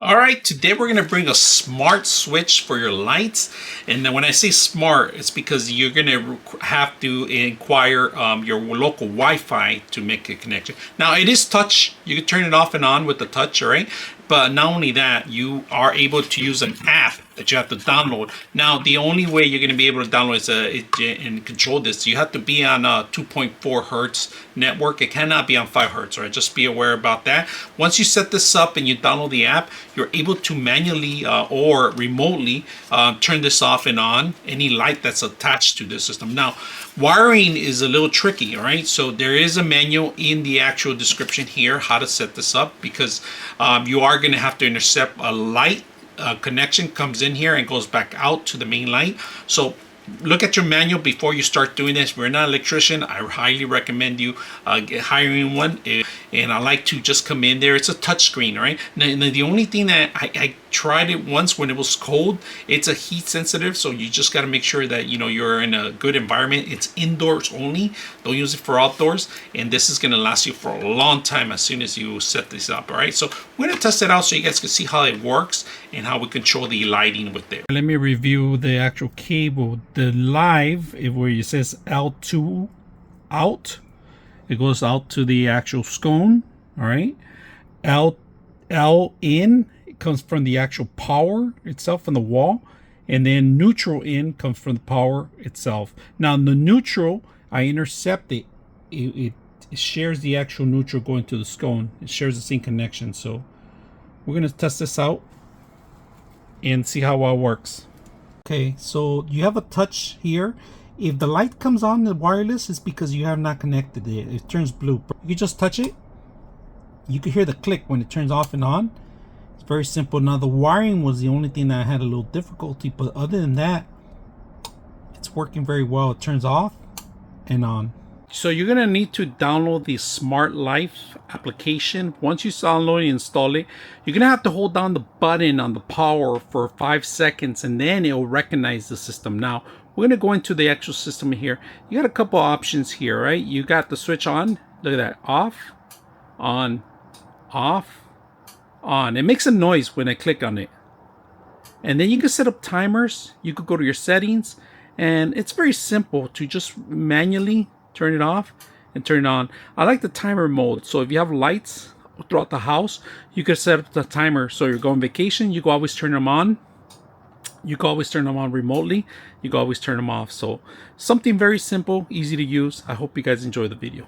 All right, today we're going to bring a smart switch for your lights. And then when I say smart, it's because you're going to have to inquire your local Wi-Fi to make a connection. Now it is touch. You can turn it off and on with the touch, all right? But not only that, you are able to use an app that you have to download. Now, the only way you're going to be able to download and control this, you have to be on a 2.4 hertz network. It cannot be on 5 hertz, right? Just be aware about that. Once you set this up and you download the app, you're able to manually or remotely turn this off and on any light that's attached to the system. Now, wiring is a little tricky, all right? So there is a manual in the actual description here how to set this up, because you are going to have to intercept a light connection comes in here and goes back out to the main light. So look at your manual before you start doing this. We're not an electrician. I highly recommend you hiring one. And I like to just come in there. It's a touch screen, right? Now, the only thing that I tried it once when it was cold. It's a heat sensitive, so you just got to make sure that you're in a good environment. It's indoors only. Don't use it for outdoors. And this is going to last you for a long time as soon as you set this up. All right. So we're going to test it out so you guys can see how it works and how we control the lighting with it. Let me review the actual cable. The live, where it says L2 out, it goes out to the actual scone. All right. L in, it comes from the actual power itself from the wall, and then neutral in comes from the power itself. Now the neutral, I intercept it. It shares the actual neutral going to the scone. It shares the same connection. So we're going to test this out and see how well it works. Okay, so you have a touch here. If the light comes on the wireless, it's because you have not connected it. It turns blue. You just touch it. You can hear the click when it turns off and on. It's very simple. Now the wiring was the only thing that I had a little difficulty, but other than that, it's working very well. It turns off and on. So you're gonna need to download the Smart Life application. Once you download and install it, you're gonna have to hold down the button on the power for 5 seconds, and then it will recognize the system. Now we're gonna go into the actual system here. You got a couple options here, right? You got the switch on. Look at that, off, on, off, on. It makes a noise when I click on it. And then you can set up timers. You could go to your settings, and it's very simple to just manually turn it off and turn it on. I like the timer mode. So if you have lights throughout the house, you can set up the timer. So you're going vacation, you can always turn them on. You can always turn them on remotely. You can always turn them off. So something very simple, easy to use. I hope you guys enjoy the video.